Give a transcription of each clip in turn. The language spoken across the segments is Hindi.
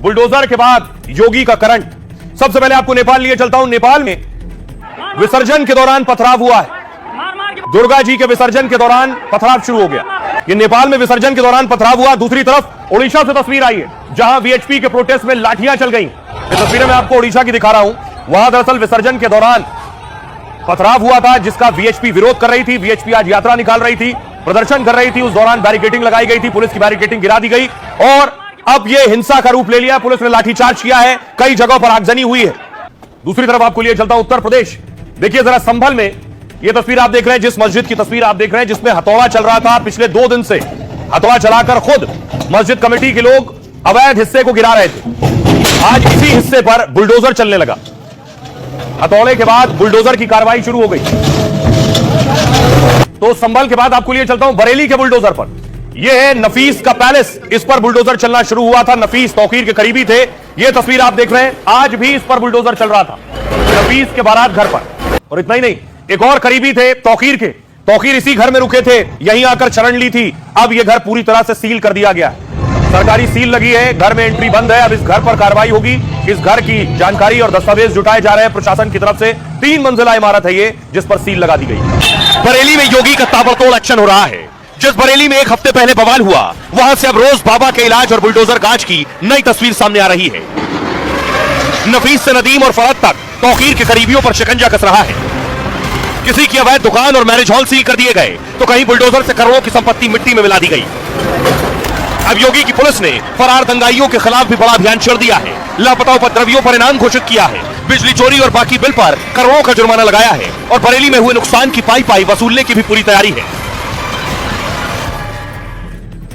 बुलडोजर के बाद योगी का करंट। सबसे पहले आपको नेपाल लिए चलता हूं। नेपाल में विसर्जन के दौरान पथराव हुआ है। दुर्गा जी के विसर्जन के दौरान पथराव शुरू हो गया। ये नेपाल में विसर्जन के दौरान पथराव हुआ। दूसरी तरफ ओडिशा से तस्वीर आई है जहां वीएचपी के प्रोटेस्ट में लाठियां चल गई। ये तस्वीरें मैं आपको ओडिशा की दिखा रहा हूं। वहां दरअसल विसर्जन के दौरान पथराव हुआ था जिसका वीएचपी विरोध कर रही थी। वीएचपी आज यात्रा निकाल रही थी, प्रदर्शन कर रही थी। उस दौरान बैरिकेडिंग लगाई गई थी, पुलिस की बैरिकेडिंग गिरा दी गई और अब यह हिंसा का रूप ले लिया। पुलिस ने लाठीचार्ज किया है, कई जगहों पर आगजनी हुई है। दूसरी तरफ आपको लिए चलता हूं उत्तर प्रदेश। देखिए जरा संभल में यह तस्वीर आप देख रहे हैं, जिस मस्जिद की तस्वीर आप देख रहे हैं जिसमें हथौड़ा चल रहा था पिछले 2 दिन से। हथौड़ा चलाकर खुद मस्जिद कमेटी के लोग अवैध हिस्से को गिरा रहे थे। आज इसी हिस्से पर बुलडोजर चलने लगा। हथौड़े के बाद बुलडोजर की कार्रवाई शुरू हो गई। तो संभल के बाद आपको लिए चलता हूं बरेली के बुलडोजर पर। यह है नफीस का पैलेस, इस पर बुलडोजर चलना शुरू हुआ था। नफीस तौकीर के करीबी थे। यह तस्वीर आप देख रहे हैं, आज भी इस पर बुलडोजर चल रहा था नफीस के बारात घर पर। और इतना ही नहीं, एक और करीबी थे तौकीर के। तौकीर इसी घर में रुके थे, यहीं आकर शरण ली थी। अब यह घर पूरी तरह से सील कर दिया गया है, सरकारी सील लगी है, घर में एंट्री बंद है। अब इस घर पर कार्रवाई होगी। इस घर की जानकारी और दस्तावेज जुटाए जा रहे हैं प्रशासन की तरफ से। 3 मंजिला इमारत है ये जिस पर सील लगा दी गई। बरेली में योगी का ताबड़तोड़ एक्शन हो रहा है। जिस बरेली में 1 हफ्ते पहले बवाल हुआ, वहां से अब रोज बाबा के इलाज और बुलडोजर गाज की नई तस्वीर सामने आ रही है। नफीस से नदीम और फरद तक तौकीर के करीबियों पर शिकंजा कस रहा है। किसी की अवैध दुकान और मैरिज हॉल सील कर दिए गए तो कहीं बुलडोजर से करोड़ों की संपत्ति मिट्टी में मिला दी गई। अब योगी की पुलिस ने फरार दंगाइयों के खिलाफ भी बड़ा अभियान छेड़ दिया है। लापता उपद्रवियों पर इनाम घोषित किया है। बिजली चोरी और बाकी बिल पर करोड़ों का जुर्माना लगाया है और बरेली में हुए नुकसान की पाई वसूलने की भी पूरी तैयारी है।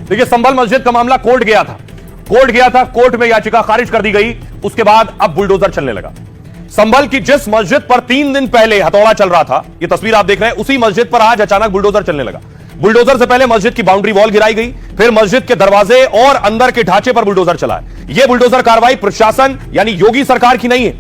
देखिए संभल मस्जिद का मामला कोर्ट गया था। कोर्ट में याचिका खारिज कर दी गई। उसके बाद अब बुलडोजर चलने लगा। संभल की जिस मस्जिद पर 3 दिन पहले हथौड़ा चल रहा था, यह तस्वीर आप देख रहे हैं, उसी मस्जिद पर आज अचानक बुलडोजर चलने लगा। बुलडोजर से पहले मस्जिद की बाउंड्री वॉल गिराई गई, फिर मस्जिद के दरवाजे और अंदर के ढांचे पर बुलडोजर चला है। यह बुलडोजर कार्रवाई प्रशासन यानी योगी सरकार की नहीं है।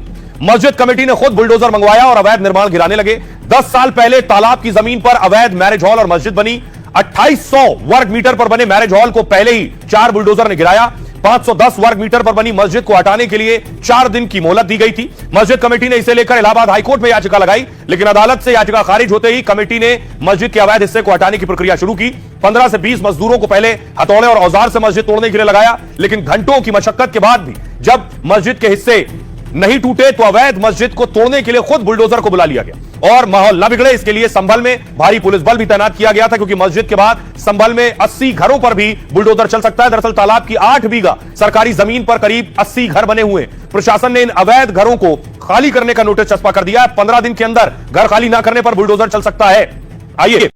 मस्जिद कमेटी ने खुद बुलडोजर मंगवाया और अवैध निर्माण गिराने लगे। 10 साल पहले तालाब की जमीन पर अवैध मैरिज हॉल और मस्जिद बनी। 2800 वर्ग मीटर पर बने मैरिज हॉल को पहले ही 4 बुलडोजर ने गिराया। 510 वर्ग मीटर पर बनी मस्जिद को हटाने के लिए 4 दिन की मोहलत दी गई थी। मस्जिद कमेटी ने इसे लेकर इलाहाबाद हाईकोर्ट में याचिका लगाई, लेकिन अदालत से याचिका खारिज होते ही कमेटी ने मस्जिद के अवैध हिस्से को हटाने की प्रक्रिया शुरू की। 15 से 20 मजदूरों को पहले हथौड़े और औजार से मस्जिद तोड़ने के लिए लगाया, लेकिन घंटों की मशक्कत के बाद भी जब मस्जिद के हिस्से नहीं टूटे तो अवैध मस्जिद को तोड़ने के लिए खुद बुलडोजर को बुला लिया गया और माहौल न बिगड़े इसके लिए संभल में भारी पुलिस बल भी तैनात किया गया था, क्योंकि मस्जिद के बाद संभल में 80 घरों पर भी बुलडोजर चल सकता है। दरअसल तालाब की 8 बीघा सरकारी जमीन पर करीब 80 घर बने हुए। प्रशासन ने इन अवैध घरों को खाली करने का नोटिस चस्पा कर दिया है। 15 दिन के अंदर घर खाली ना करने पर बुलडोजर चल सकता है। आइए